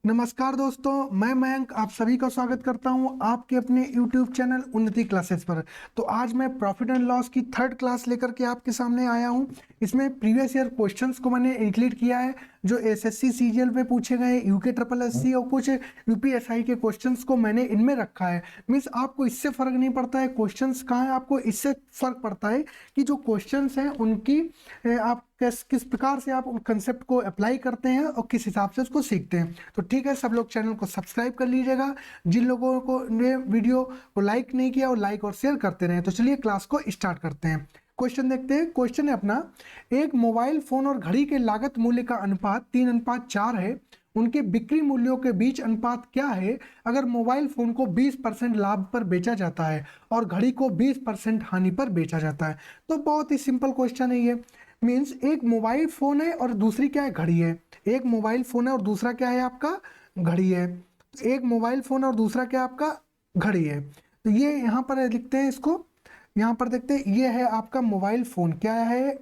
नमस्कार दोस्तों, मैं मयंक आप सभी का स्वागत करता हूं आपके अपने YouTube चैनल उन्नति क्लासेस पर। तो आज मैं प्रॉफिट एंड लॉस की थर्ड क्लास लेकर के आपके सामने आया हूं। इसमें प्रीवियस ईयर क्वेश्चंस को मैंने इंक्लूड किया है जो एसएससी सीजीएल पे पूछे गए, यूके ट्रिपल एससी और कुछ यूपीएसआई के क्वेश्चंस को मैंने इनमें रखा है। मीन्स आपको इससे फर्क नहीं पड़ता है क्वेश्चंस कहाँ है, आपको इससे फर्क पड़ता है कि जो क्वेश्चंस हैं उनकी आप किस प्रकार से आप उन कंसेप्ट को अप्लाई करते हैं और किस हिसाब से उसको सीखते हैं। तो ठीक है, सब लोग चैनल को सब्सक्राइब कर लीजिएगा। जिन लोगों को ने वीडियो को लाइक नहीं किया वो लाइक और शेयर करते रहे। तो चलिए क्लास को स्टार्ट करते हैं। क्वेश्चन देखते हैं। क्वेश्चन है अपना, एक मोबाइल फोन और घड़ी के लागत मूल्य का अनुपात 3:4 है। उनके बिक्री मूल्यों के बीच अनुपात क्या है अगर मोबाइल फोन को 20% लाभ पर बेचा जाता है और घड़ी को 20% हानि पर बेचा जाता है। तो बहुत ही सिंपल क्वेश्चन है ये। मीन्स एक मोबाइल फोन है और दूसरी क्या है, घड़ी है। एक मोबाइल फोन है और दूसरा क्या है आपका, घड़ी है। तो एक मोबाइल फोन और दूसरा क्या है आपका, घड़ी है। तो ये यहाँ पर लिखते हैं, इसको यहाँ पर देखते हैं। ये है आपका मोबाइल फोन, क्या है,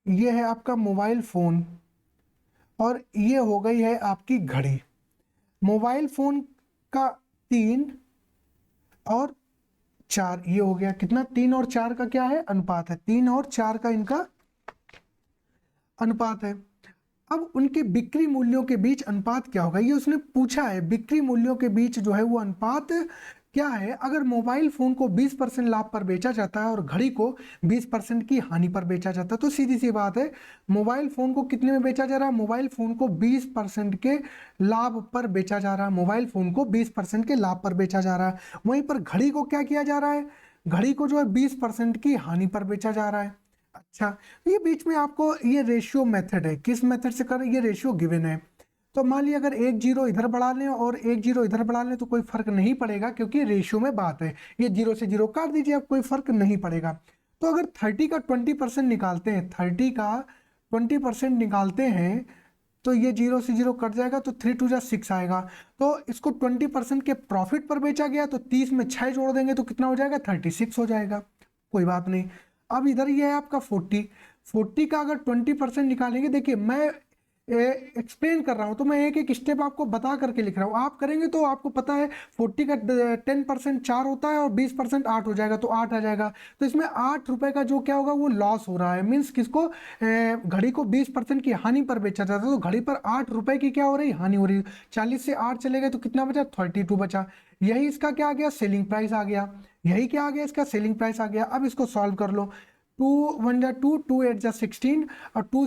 ये है आपका मोबाइल फोन और ये हो गई है आपकी घड़ी। मोबाइल फोन का 3 और 4, ये हो गया कितना, 3 और 4 का क्या है, अनुपात है। 3 और 4 का इनका अनुपात है। अब उनके बिक्री मूल्यों के बीच अनुपात क्या होगा, ये उसने पूछा है। बिक्री मूल्यों के बीच जो है वो अनुपात क्या है अगर मोबाइल फोन को 20% लाभ पर बेचा जाता है और घड़ी को 20% की हानि पर बेचा जाता है। तो सीधी सी बात है, मोबाइल फोन को कितने में बेचा जा रहा है, मोबाइल फोन को 20% के लाभ पर बेचा जा रहा है। मोबाइल फोन को 20% के लाभ पर बेचा जा रहा है। वहीं पर घड़ी को क्या किया जा रहा है, घड़ी को जो है 20% की हानि पर बेचा जा रहा है। अच्छा, ये बीच में आपको ये रेशियो मेथड है, किस मेथड से कर, ये रेशियो गिवन है। तो मान लिया अगर एक जीरो इधर बढ़ा लें और एक जीरो इधर बढ़ा लें तो कोई फर्क नहीं पड़ेगा क्योंकि रेशियो में बात है। ये जीरो से जीरो काट दीजिए, अब कोई फर्क नहीं पड़ेगा। तो अगर 30 का 20% निकालते हैं, 30 का 20% निकालते हैं तो ये जीरो से जीरो कट जाएगा तो 3 2 6 आएगा। तो इसको 20% के प्रॉफिट पर बेचा गया तो 30 में 6 जोड़ देंगे तो कितना हो जाएगा, 36 हो जाएगा। कोई बात नहीं। अब इधर ये है आपका 40 का अगर 20% निकालेंगे, देखिए मैं एक्सप्लेन कर रहा हूं तो मैं एक एक स्टेप आपको बता करके लिख रहा हूं। आप करेंगे तो आपको पता है 40 का 10% 4 होता है और 20% 8 हो जाएगा तो 8 आ जाएगा। तो इसमें 8 रुपए का जो क्या होगा वो लॉस हो रहा है। मीन्स किसको, घड़ी को 20% की हानि पर बेचा जाता है तो घड़ी पर 8 रुपए की क्या हो रही, हानि हो रही है। 40 से 8 चले गए तो कितना बचा, 32 बचा। यही इसका क्या आ गया, सेलिंग प्राइस आ गया। यही क्या आ गया, इसका सेलिंग प्राइस आ गया। अब इसको सॉल्व कर लो। 2 1 जा 2, 2 8 जा 16 और 2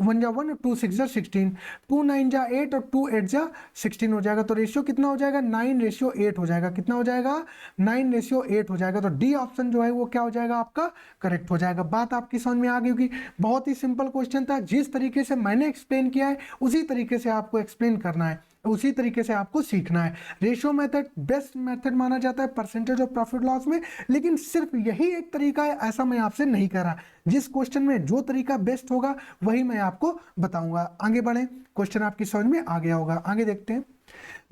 1 जा 1, 2 6 जा 16, 2 9 जा 8 और 2 8 जा 16 हो जाएगा। तो रेशियो कितना हो जाएगा, 9:8 हो जाएगा। कितना हो जाएगा, 9:8 हो जाएगा। तो डी ऑप्शन जो है वो क्या हो जाएगा आपका, करेक्ट हो जाएगा। बात आपकी समझ में आ गई होगी। बहुत ही सिंपल क्वेश्चन था। जिस तरीके से मैंने एक्सप्लेन किया है उसी तरीके से आपको एक्सप्लेन करना है, उसी तरीके से आपको सीखना है। रेशियो मेथड बेस्ट मेथड माना जाता है परसेंटेज ऑफ प्रॉफिट लॉस में, लेकिन सिर्फ यही एक तरीका है ऐसा मैं आपसे नहीं कह रहा। जिस क्वेश्चन में जो तरीका बेस्ट होगा वही मैं आपको बताऊंगा। आगे बढ़े, क्वेश्चन आपकी समझ में आ गया होगा। आगे देखते हैं।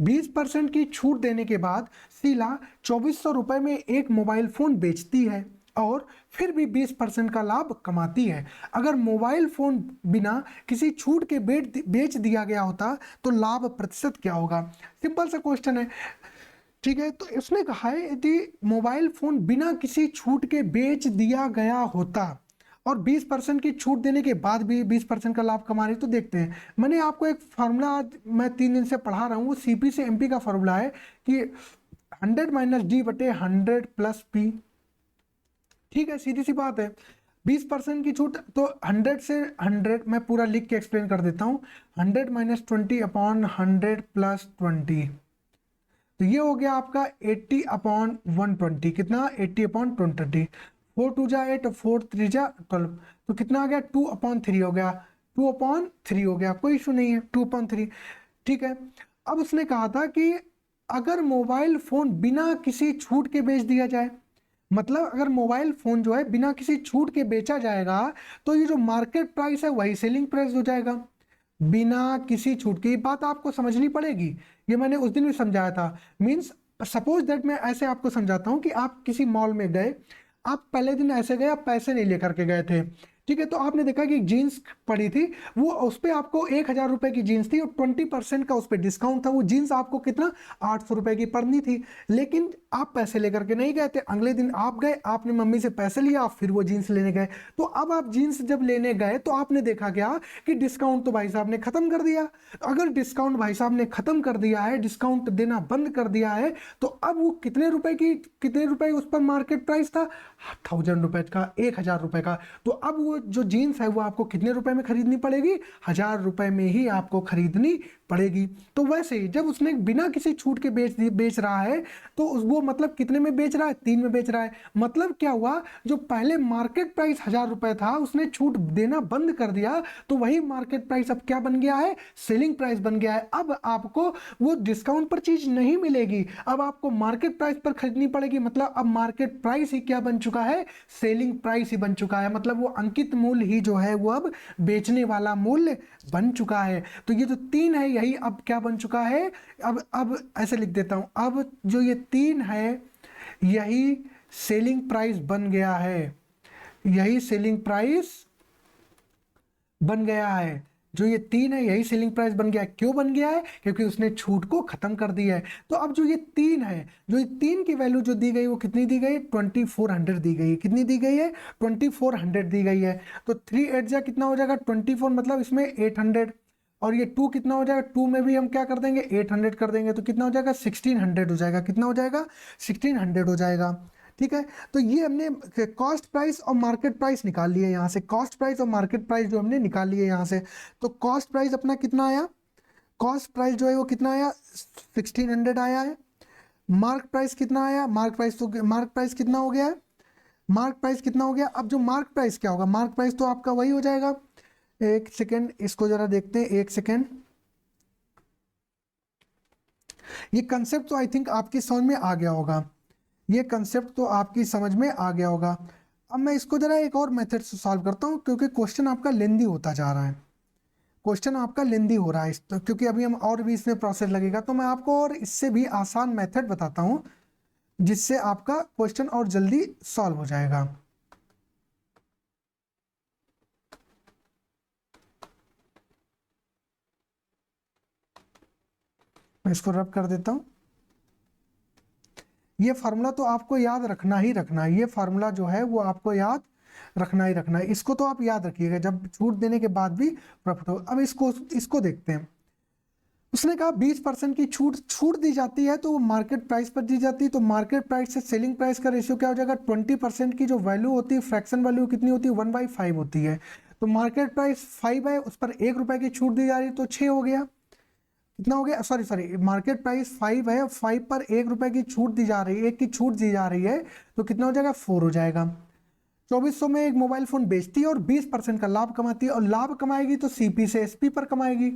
20% की छूट देने के बाद शीला 2400 रुपए में एक मोबाइल फोन बेचती है और फिर भी 20% का लाभ कमाती है। अगर मोबाइल फोन बिना किसी छूट के बेच दिया गया होता तो लाभ प्रतिशत क्या होगा। सिंपल सा क्वेश्चन है, ठीक है। तो इसने कहा है यदि मोबाइल फोन बिना किसी छूट के बेच दिया गया होता और 20% की छूट देने के बाद भी 20% का लाभ कमा रही, तो देखते हैं। मैंने आपको एक फार्मूला आज मैं 3 दिन से पढ़ा रहा हूँ, वो सीपी से एमपी का फार्मूला है कि 100 - डी बटे 100 + पी। ठीक है, सीधी सी बात है। 20% की छूट तो 100 से 100 मैं पूरा लिख के एक्सप्लेन कर देता हूँ। 100 - 20 अपॉन 100 + 20, तो ये हो गया आपका 80 अपॉन 120। कितना, 80 अपॉन 120। 4 2 जा 8, 4 3 जा 12, तो कितना आ गया, 2 अपॉन 3 हो गया। 2 अपॉन 3 हो गया, कोई इशू नहीं है, 2 अपॉन 3। ठीक है। अब उसने कहा था कि अगर मोबाइल फोन बिना किसी छूट के बेच दिया जाए, मतलब अगर मोबाइल फोन जो है बिना किसी छूट के बेचा जाएगा तो ये जो मार्केट प्राइस है वही सेलिंग प्राइस हो जाएगा। बिना किसी छूट की बात आपको समझनी पड़ेगी, ये मैंने उस दिन भी समझाया था। मींस सपोज दैट मैं ऐसे आपको समझाता हूं कि आप किसी मॉल में गए, आप पहले दिन ऐसे गए, आप पैसे नहीं लेकर के गए थे, ठीक है, तो आपने देखा कि जीन्स पड़ी थी, वो उस पर आपको 1,000 रुपए की जीन्स थी और 20% का उस पर डिस्काउंट था। वो जीन्स आपको कितना 800 रुपए की पड़नी थी, लेकिन आप पैसे लेकर के नहीं गए थे। अगले दिन आप गए, आपने मम्मी से पैसे लिया, फिर वो जीन्स लेने गए। तो अब आप जीन्स जब लेने गए तो आपने देखा क्या कि डिस्काउंट तो भाई साहब ने खत्म कर दिया। अगर डिस्काउंट भाई साहब ने खत्म कर दिया है, डिस्काउंट देना बंद कर दिया है, तो अब वो कितने रुपए उस पर मार्केट प्राइस था, 1,000 रुपए का, 1,000 रुपए का। तो अब वो जो जीन्स है वो आपको कितने रुपए में खरीदनी पड़ेगी, 1,000 रुपए में ही आपको खरीदनी पड़ेगी। तो वैसे ही जब उसने बिना किसी छूट के बेच रहा है, तो वो मतलब कितने में बेच रहा है, 3 में बेच रहा है। मतलब क्या हुआ, जो पहले मार्केट प्राइस 1,000 रुपए था, उसने छूट देना बंद कर दिया, तो वही मार्केट प्राइस अब क्या बन गया है, सेलिंग प्राइस बन गया है। अब आपको वो डिस्काउंट पर चीज नहीं मिलेगी, अब आपको मार्केट प्राइस पर खरीदनी पड़ेगी। मतलब अब मार्केट प्राइस ही क्या बन चुका है, सेलिंग प्राइस ही बन चुका है। मतलब वो अंकित मूल्य ही जो है वो अब बेचने वाला मूल्य बन चुका है। तो ये जो 3 है यही अब क्या बन चुका है, अब ऐसे लिख देता हूं, अब जो ये 3 है यही सेलिंग प्राइस बन गया है, यही सेलिंग प्राइस बन गया है। जो ये 3 है यही सेलिंग प्राइस बन गया है। क्यों बन गया है, क्योंकि उसने छूट को खत्म कर दिया है। तो अब जो ये 3 है, जो ये 3 की वैल्यू जो दी गई वो कितनी दी गई, 2400 दी गई है। कितनी दी गई है, 2400 दी गई है। तो 3 8 जा कितना हो जाएगा 24, मतलब इसमें 800, और ये 2 कितना हो जाएगा, 2 में भी हम क्या कर देंगे 800 कर देंगे, तो कितना हो जाएगा 1600 हो जाएगा। कितना हो जाएगा 1600 हो जाएगा। ठीक है, तो ये हमने कॉस्ट प्राइस और मार्केट प्राइस निकाल लिए यहाँ से, कॉस्ट प्राइस और मार्केट प्राइस जो हमने निकाल लिए यहाँ से। तो कॉस्ट प्राइस अपना कितना आया, कॉस्ट प्राइस जो है वो कितना आया 1600 आया है। मार्क प्राइस कितना आया, मार्क प्राइस कितना हो गया है, मार्क प्राइस कितना हो गया। अब जो मार्क प्राइस क्या होगा, मार्क प्राइस तो आपका वही हो जाएगा, एक सेकेंड इसको जरा देखते हैं, एक सेकेंड। ये कंसेप्ट तो आई थिंक आपकी समझ में आ गया होगा, ये कंसेप्ट तो आपकी समझ में आ गया होगा। अब मैं इसको जरा एक और मेथड से सॉल्व करता हूँ, क्योंकि क्वेश्चन आपका लेंदी होता जा रहा है, क्वेश्चन आपका लेंदी हो रहा है तो क्योंकि अभी हम और भी इसमें प्रोसेस लगेगा, तो मैं आपको और इससे भी आसान मेथड बताता हूँ जिससे आपका क्वेश्चन और जल्दी सॉल्व हो जाएगा। मैं इसको रब कर देता हूँ। ये फार्मूला तो आपको याद रखना ही रखना है, ये फार्मूला जो है वो आपको याद रखना ही रखना है। इसको तो आप याद रखिएगा जब छूट देने के बाद भी प्रॉफिट हो। अब इसको देखते हैं। उसने कहा 20% की छूट दी जाती है, तो वो मार्केट प्राइस पर दी जाती है। तो मार्केट प्राइस से सेलिंग प्राइस का रेशियो क्या हो जाएगा, 20% की जो वैल्यू होती है, फ्रैक्शन वैल्यू कितनी होती है, 1/5 होती है। तो मार्केट प्राइस 5 है, उस पर 1 रुपए की छूट दी जा रही है, तो 6 हो गया। कितना हो गया, सॉरी मार्केट प्राइस 5 है, 5 पर 1 रुपए की छूट दी जा रही है, 1 की छूट दी जा रही है, तो कितना हो जाएगा 4 हो जाएगा। 2400 में एक मोबाइल फोन बेचती है और 20% का लाभ कमाती है, और लाभ कमाएगी तो सीपी से एसपी पर कमाएगी।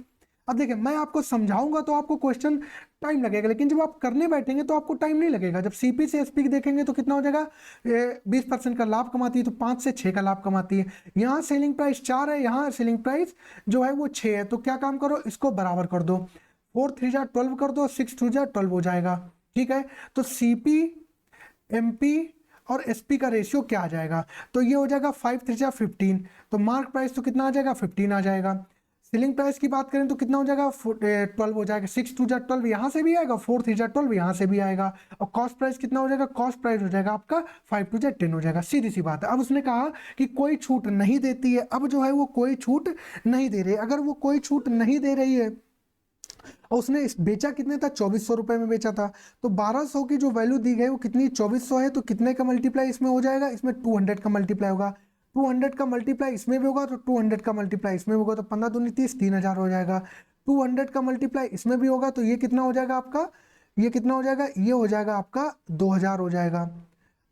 अब देखिए मैं आपको समझाऊंगा तो आपको क्वेश्चन टाइम लगेगा, लेकिन जब आप करने बैठेंगे तो आपको टाइम नहीं लगेगा। जब सीपी से एसपी देखेंगे तो कितना हो जाएगा, 20% का लाभ कमाती है, तो 5 से 6 का लाभ कमाती है। यहाँ सेलिंग प्राइस 4 है, यहाँ सेलिंग प्राइस जो है वो 6 है। तो क्या काम करो, इसको बराबर कर दो, 4 3 जा 12 कर दो, 6 2 जा 12 हो जाएगा। ठीक है, तो सीपी एमपी और एसपी का रेशियो क्या आ जाएगा, तो ये हो जाएगा 5 3 जा 15। तो मार्क प्राइस तो कितना आ जाएगा 15 आ जाएगा। सेलिंग प्राइस की बात करें तो कितना हो जाएगा 12 हो जाएगा। 6 2 जा 12 यहाँ से भी आएगा, 4 3 जा 12 यहाँ से भी आएगा। और कॉस्ट प्राइस कितना हो जाएगा, कॉस्ट प्राइस हो जाएगा आपका 5 2 जा 10 हो जाएगा। सीधी सी बात है। अब उसने कहा कि कोई छूट नहीं देती है, अब जो है वो कोई छूट नहीं दे रही है। अगर वो कोई छूट नहीं दे रही है और उसने बेचा कितने था, 2400 रुपए में बेचा था, तो 1200 की जो वैल्यू दी गई वो कितनी 2400 है, तो कितने का मल्टीप्लाई इसमें हो जाएगा, इसमें 200 का मल्टीप्लाई होगा। 200 का मल्टीप्लाई इसमें भी होगा तो 200 का मल्टीप्लाई इसमें भी होगा, तो 15 दूनी 30, 3000 हो जाएगा। 200 का मल्टीप्लाई इसमें भी होगा, तो ये कितना हो जाएगा आपका, ये कितना हो जाएगा, ये हो जाएगा आपका 2000 हो जाएगा।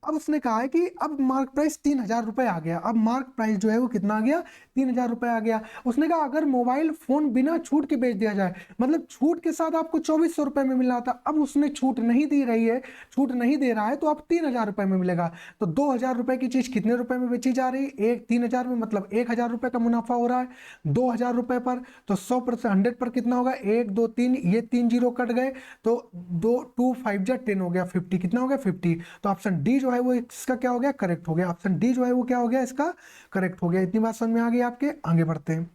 अब उसने कहा है कि अब मार्क प्राइस 3000 रुपए आ गया। अब मार्क प्राइस जो है वो कितना आ गया, 3000 रुपए आ गया। उसने कहा अगर मोबाइल फोन बिना छूट के बेच दिया जाए, मतलब छूट के साथ आपको 2400 रुपए में मिल रहा था, अब उसने छूट नहीं दे रही है, छूट नहीं दे रहा है, तो अब 3000 रुपए में मिलेगा। तो 2000 रुपए की चीज कितने रुपए में बेची जा रही है, 3000 में, मतलब 1000 रुपए का मुनाफा हो रहा है 2000 रुपए पर। तो 100% 100 पर कितना होगा, 1 2 3, ये 3 जीरो कट गए, तो 2 2 5 जा 10 हो गया 50, कितना हो गया 50। तो ऑप्शन डी जो जो है वो इसका क्या हो गया, करेक्ट हो गया। ऑप्शन डी जो है वो क्या हो गया, इसका करेक्ट हो गया। इतनी बात समझ में आ गई आपके, आगे बढ़ते हैं।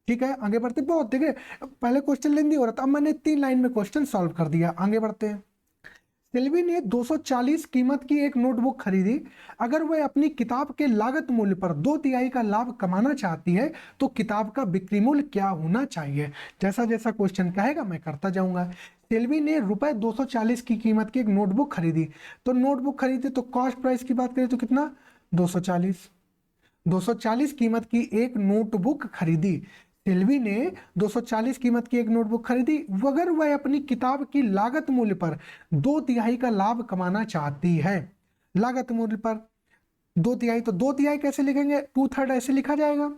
ठीक है, आगे बढ़ते हैं। बहुत देखिए, पहले क्वेश्चन लेंदी हो रहा था, अब मैंने 3 लाइन में क्वेश्चन सॉल्व कर दिया। आगे बढ़ते हैं। सेल्वी ने 240 कीमत की एक नोटबुक खरीदी। अगर वह अपनी किताब के लागत मूल्य पर 2/3 का लाभ कमाना चाहती है तो किताब का बिक्री मूल्य क्या होना चाहिए। जैसा जैसा क्वेश्चन कहेगा मैं करता जाऊंगा। सेल्वी ने रुपए 240 की कीमत की एक नोटबुक खरीदी। तो नोटबुक खरीदी तो कॉस्ट प्राइस की बात करें तो कितना, 240। 240 कीमत की एक नोटबुक खरीदी। सेल्वी ने 240 कीमत की एक नोटबुक खरीदी। अगर वह अपनी किताब की लागत मूल्य पर 2/3 का लाभ कमाना चाहती है। लागत मूल्य पर 2/3, तो 2/3 कैसे लिखेंगे, 2/3 ऐसे लिखा जाएगा।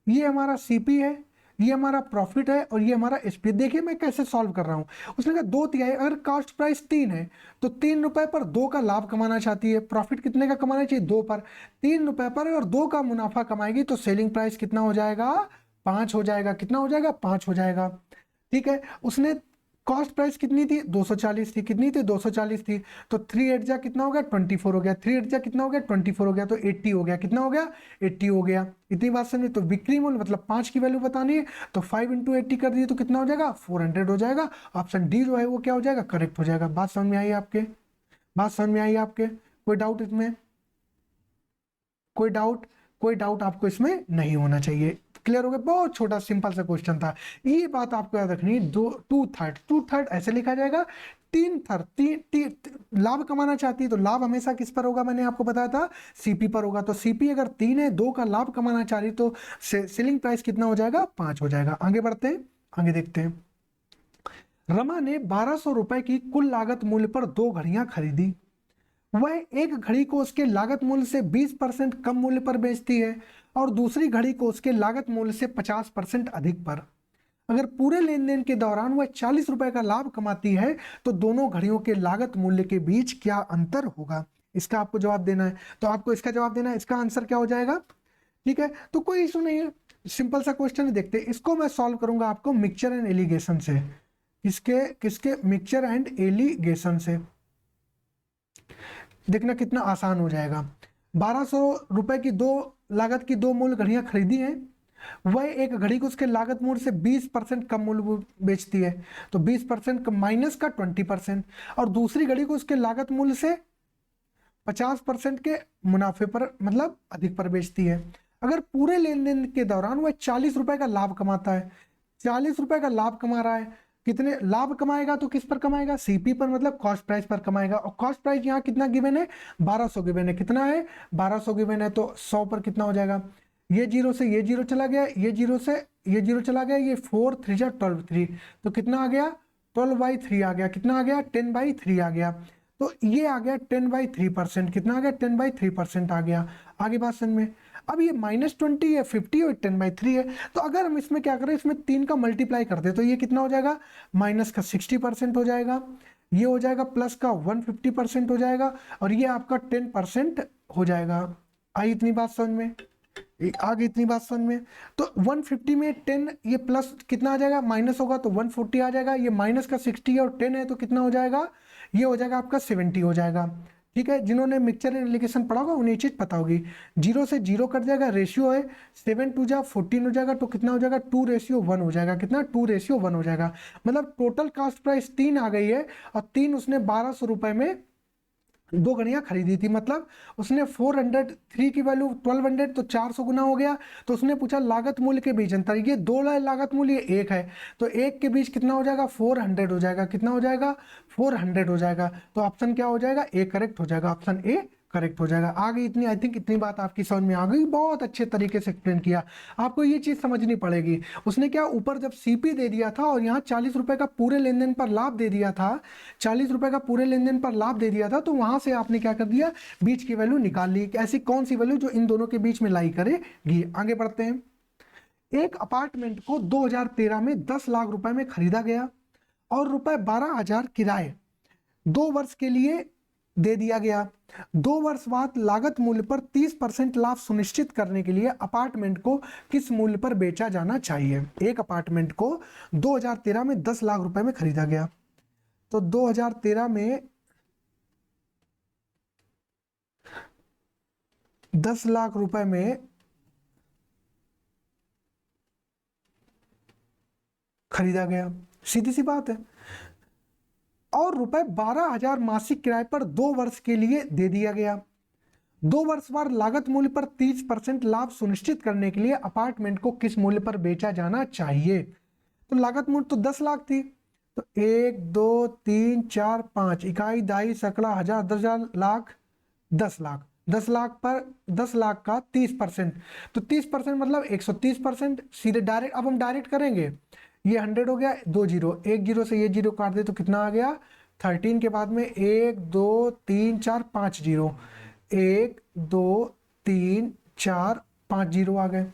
ये हमारा सीपी है, ये हमारा प्रॉफिट है और ये हमारा एसपी। देखिए मैं कैसे सॉल्व कर रहा हूं। उसने कहा 2/3, अगर कॉस्ट प्राइस 3 है तो 3 रुपए पर 2 का लाभ कमाना चाहती है। प्रॉफिट कितने का कमाना चाहिए, 2 पर। 3 रुपए पर और 2 का मुनाफा कमाएगी तो सेलिंग प्राइस कितना हो जाएगा, 5 हो जाएगा। कितना हो जाएगा, 5 हो जाएगा। ठीक है, उसने कॉस्ट प्राइस कितनी थी, 240 थी। कितनी थी, 240 थी। तो 3 8 जा कितना हो गया, 24 हो गया। 3 8 जा कितना हो गया, 24 हो गया। तो 80 हो गया। कितना हो गया, 80 हो गया। इतनी बात समझे। तो बिक्री मूल्य मतलब 5 की वैल्यू बतानी है, तो 5 × 80 कर दिए तो कितना हो जाएगा, 400 हो जाएगा। ऑप्शन डी जो है वो क्या हो जाएगा, करेक्ट हो जाएगा। बात समझ में आई आपके, बात समझ में आई आपके, कोई डाउट इसमें, कोई डाउट, कोई डाउट आपको इसमें नहीं होना चाहिए। क्लियर हो गया, बहुत छोटा सिंपल सा क्वेश्चन था। ये बात आपको याद रखनी है। 2/3 ऐसे लिखा जाएगा। 3/3 लाभ कमाना चाहती है तो लाभ हमेशा किस पर होगा, मैंने आपको बताया था, सीपी पर होगा। तो सीपी अगर 3 है, 2 का लाभ कमाना चाह रही तो सेलिंग प्राइस कितना हो जाएगा, 5 हो जाएगा। आगे बढ़ते हैं, आगे देखते हैं। रमा ने 1200 रुपए की कुल लागत मूल्य पर 2 घड़ियां खरीदी। वह एक घड़ी को उसके लागत मूल्य से 20% कम मूल्य पर बेचती है और दूसरी घड़ी को उसके लागत मूल्य से 50% अधिक पर। अगर पूरे लेन देन के दौरान वह 40 रुपए का लाभ कमाती है तो दोनों घड़ियों के लागत मूल्य के बीच क्या अंतर होगा। इसका आपको जवाब देना है। तो आपको इसका जवाब देना है, इसका आंसर क्या हो जाएगा। ठीक है, तो कोई इशू नहीं है, सिंपल सा क्वेश्चन देखते हैं। इसको मैं सॉल्व करूंगा आपको मिक्सचर एंड एलिगेशन से। किसके किसके, मिक्सचर एंड एलिगेशन से। देखना कितना आसान हो जाएगा। 1200 रुपए की लागत की 2 मूल घड़ियां खरीदी हैं। वह एक घड़ी को उसके लागत मूल्य से 20% कम मूल्य बेचती है, तो 20% माइनस का 20%, और दूसरी घड़ी को उसके लागत मूल्य से 50% के मुनाफे पर मतलब अधिक पर बेचती है। अगर पूरे लेन देन के दौरान वह 40 रुपए का लाभ कमाता है, 40 रुपए का लाभ कमा रहा है, कितने लाभ कमाएगा तो किस पर कमाएगा, सीपी पर, मतलब कॉस्ट प्राइस पर कमाएगा। और कॉस्ट प्राइस यहाँ कितना गिवन है, 1200 गिवन है। कितना है, 1200 गिवन है। तो 100 पर कितना हो जाएगा, ये जीरो से ये जीरो चला गया, ये जीरो से ये जीरो चला गया, ये 4 3 जा 12 3, तो कितना आ गया, 12/3 आ गया। कितना आ गया, 10/3 आ गया। तो ये आ गया 10/3%। कितना आ गया, 10/3% आ गया। आगे बात समझ में। अब ये -20 है, 50 और 10/3 है। तो अगर हम इसमें क्या करें, इसमें 3 का मल्टीप्लाई कर दे तो ये कितना हो जाएगा, माइनस का 60% हो जाएगा, ये हो जाएगा प्लस का 150% हो जाएगा, और ये आपका 10% हो जाएगा। आई इतनी बात समझ में, आगे इतनी बात समझ में। तो 150 में 10, ये प्लस कितना आ जाएगा, माइनस होगा तो 140 आ जाएगा। ये माइनस का 60 और 10 है तो कितना हो जाएगा, ये हो जाएगा आपका 70 हो जाएगा। ठीक है, जिन्होंने मिक्सचर एंड एलिगेशन पढ़ा होगा उन्हें चीज पता होगी। 0 से 0 कट जाएगा, रेशियो है 7 2 जा 14 हो जाएगा, तो कितना हो जाएगा, 2:1 हो जाएगा। कितना, 2:1 हो जाएगा। मतलब टोटल कॉस्ट प्राइस 3 आ गई है, और 3 उसने 1200 रुपए में 2 घड़ियां खरीदी थी। मतलब उसने 403 की वैल्यू 1200, तो 400 गुना हो गया। तो उसने पूछा लागत मूल्य के बीच अंतर, ये 2 लागत मूल्य 1 है, तो 1 के बीच कितना हो जाएगा, 400 हो जाएगा। कितना हो जाएगा, 400 हो जाएगा। तो ऑप्शन क्या हो जाएगा, ए करेक्ट हो जाएगा। ऑप्शन ए करेक्ट हो जाएगा। आगे इतनी, आई थिंक इतनी बात आपकी समझ में आ गई। बहुत अच्छे तरीके से एक्सप्लेन किया। आपको ये चीज समझनी पड़ेगी। उसने क्या, ऊपर जब सीपी दे दिया था और यहाँ 40 रुपए का पूरे लेन देन पर लाभ दे दिया था, 40 रुपए का पूरे लेन देन पर लाभ दे दिया था, तो वहां से आपने क्या कर दिया, बीच की वैल्यू निकाल ली। ऐसी कौन सी वैल्यू जो इन दोनों के बीच में लाई करेगी। आगे बढ़ते हैं। एक अपार्टमेंट को 2013 में 10 लाख रुपए में खरीदा गया और रुपए 12,000 किराए 2 वर्ष के लिए दे दिया गया। 2 वर्ष बाद लागत मूल्य पर 30% लाभ सुनिश्चित करने के लिए अपार्टमेंट को किस मूल्य पर बेचा जाना चाहिए। एक अपार्टमेंट को 2013 में 10 लाख रुपए में खरीदा गया, तो 2013 में 10 लाख रुपए में खरीदा गया, सीधी सी बात है। और रुपए 12,000 मासिक किराए पर 2 वर्ष के लिए दे दिया गया। 2 वर्ष बाद लागत मूल्य पर 30% लाभ सुनिश्चित करने के लिए अपार्टमेंट को किस मूल्य पर बेचा जाना चाहिए? तो लागत मूल्य तो 10 लाख थी, तो 1 2 3 4 5 इकाई दाई सैकड़ा हजार 10,000 लाख 10 लाख, 10 लाख पर 10 लाख का 30%, तो 30% मतलब 130%। सीधे डायरेक्ट, अब हम डायरेक्ट करेंगे, ये 100 हो गया, 2 जीरो, 1 जीरो से ये जीरो काट दे तो कितना आ गया 13 के बाद में 1 2 3 4 5 जीरो, 1 2 3 4 5 जीरो आ गए।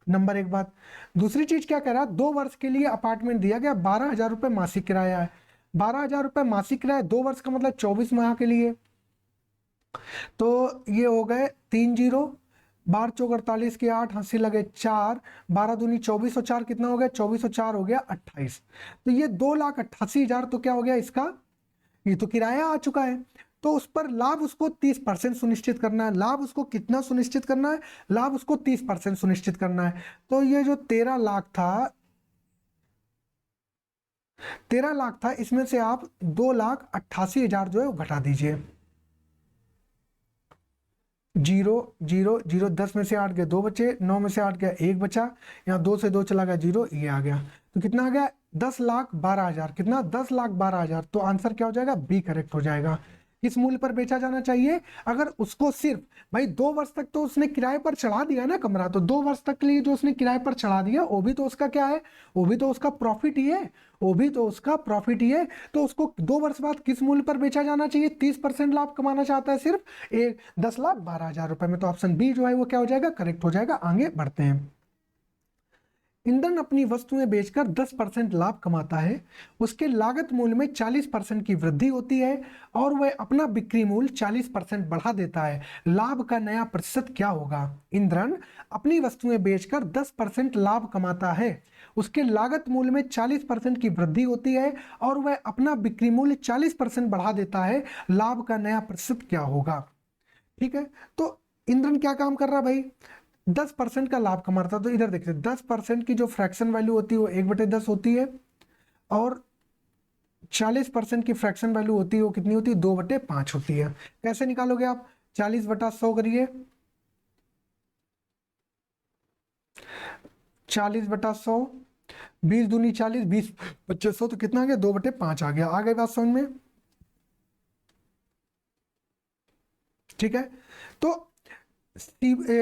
नंबर एक बात। दूसरी चीज क्या कह रहा है, 2 वर्ष के लिए अपार्टमेंट दिया गया, 12,000 रुपए मासिक किराया है। 12,000 रुपए मासिक किराया, 2 वर्ष का मतलब 24 माह के लिए, तो ये हो गए 3 जीरो, 12 चौक 48 के 8, हंसी लगे 4, 12 दूनी 24 और 4 कितना हो गया, 24 और 4 हो गया 28। तो ये 2,88,000 तो क्या हो गया इसका, ये तो किराया आ चुका है। तो उस पर लाभ उसको 30% सुनिश्चित करना है। लाभ उसको कितना सुनिश्चित करना है, लाभ उसको 30% सुनिश्चित करना है। तो ये जो 13 लाख था, 13 लाख था, इसमें से आप 2,88,000 जो है वो घटा दीजिए। 0 0 0, 10 में से 8 गए 2 बचे, 9 में से 8 गया 1 बचा, यहाँ 2 से 2 चला गया 0, ये आ गया। तो कितना आ गया 10,12,000, कितना 10,12,000। तो आंसर क्या हो जाएगा, बी करेक्ट हो जाएगा। किस मूल्य पर बेचा जाना चाहिए, अगर उसको सिर्फ भाई 2 वर्ष तक तो उसने किराए पर चढ़ा दिया ना कमरा, तो 2 वर्ष तक के लिए जो उसने किराए पर चढ़ा दिया वो भी तो उसका क्या है, वो भी तो उसका प्रॉफिट ही है, वो भी तो उसका प्रॉफिट ही है। तो उसको 2 वर्ष बाद किस मूल्य पर बेचा जाना चाहिए, 30% लाभ कमाना चाहता है सिर्फ 10,12,000 रुपए में। तो ऑप्शन बी जो है वो क्या हो जाएगा, करेक्ट हो जाएगा। आगे बढ़ते हैं। ईंधन अपनी वस्तुएं बेचकर 10% लाभ कमाता है, उसके लागत मूल्य में 40% की वृद्धि होती है और वह अपना बिक्री मूल्य 40% बढ़ा देता है। लाभ का नया प्रतिशत क्या होगा? ईंधन अपनी वस्तुएं बेचकर 10% लाभ कमाता है, उसके लागत मूल्य में 40% की वृद्धि होती है और वह अपना बिक्री मूल्य 40% बढ़ा देता है। लाभ का नया प्रतिशत क्या होगा? ठीक है, तो ईंधन क्या काम कर रहा है भाई, 10% का लाभ कमा रहा था। तो इधर देखते 10% की जो फ्रैक्शन वैल्यू होती है वो 1/10 होती है और 40% की फ्रैक्शन वैल्यू होती है वो कितनी होती है, 2/5 होती है। कैसे निकालोगे आप, 40/100 करिए, 40/100, 20 दूनी 40, 20 2500, तो कितना आ गया 2/5 आ गया। आ गई बात समझ में? ठीक है, तो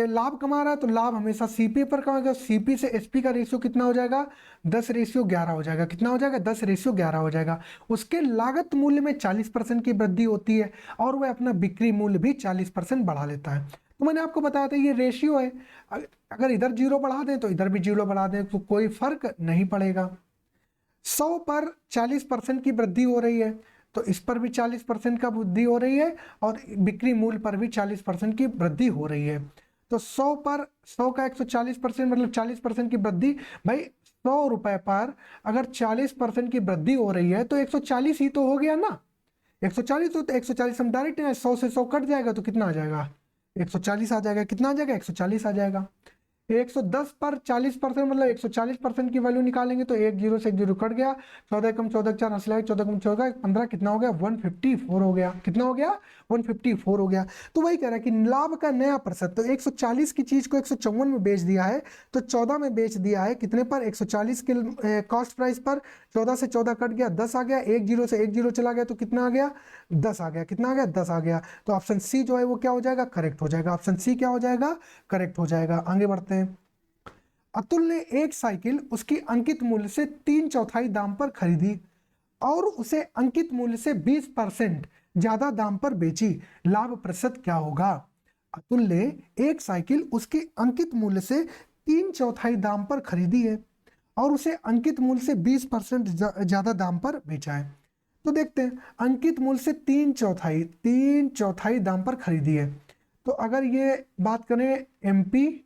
लाभ कमा रहा है तो लाभ हमेशा सीपी पर कमाएगा। सीपी से एसपी का रेशियो कितना हो जाएगा, 10:11 हो जाएगा। कितना हो जाएगा, 10:11 हो जाएगा। उसके लागत मूल्य में 40% की वृद्धि होती है और वह अपना बिक्री मूल्य भी 40% बढ़ा लेता है। तो मैंने आपको बताया था ये रेशियो है, अगर इधर 0 बढ़ा दें तो इधर भी 0 बढ़ा दें तो कोई फर्क नहीं पड़ेगा। 100 पर 40% की वृद्धि हो रही है तो इस पर भी 40% का वृद्धि हो रही है और बिक्री मूल्य पर भी 40% की वृद्धि हो रही है। तो 100 पर 100 का 140% मतलब 40% की वृद्धि। भाई 100 रुपए पर अगर 40% की वृद्धि हो रही है तो 140 ही तो हो गया ना, 140 हो तो 140 हम डायरेक्ट 100 से 100 कट जाएगा तो कितना आ जाएगा, 140 आ जाएगा। कितना आ जाएगा, 140 आ जाएगा। 110 पर 40% मतलब 140% की वैल्यू निकालेंगे तो 1 जीरो से 1 जीरो कट गया, 14 कम 14 4 हंसला 14 कम 14 15, कितना हो गया 154 हो गया। कितना हो गया 154 हो गया। तो वही कह रहा है कि लाभ का नया प्रतिशत, तो 140 की चीज को 154 में बेच दिया है तो 14 में बेच दिया है, कितने पर, 140 के कॉस्ट प्राइस पर। 14 से 14 कट गया 10 आ गया, 1 जीरो से 1 जीरो चला गया तो कितना आ गया 10 आ गया। कितना आ गया 10 आ गया। तो ऑप्शन सी जो है वो क्या हो जाएगा, करेक्ट हो जाएगा। ऑप्शन सी क्या हो जाएगा, करेक्ट हो जाएगा। आगे बढ़ते हैं। अतुल ने एक साइकिल उसकी अंकित मूल्य से 3/4 दाम पर खरीदी और उसे अंकित मूल्य से 20% ज्यादा दाम पर बेची। लाभ प्रतिशत क्या होगा? अतुल ने एक साइकिल उसकी अंकित मूल्य से 3/4 दाम पर खरीदी है और उसे अंकित मूल्य से 20% ज्यादा दाम पर बेचा है। तो देखते हैं, अंकित मूल्य से 3/4 दाम पर खरीदी है, तो अगर ये बात करें एमपी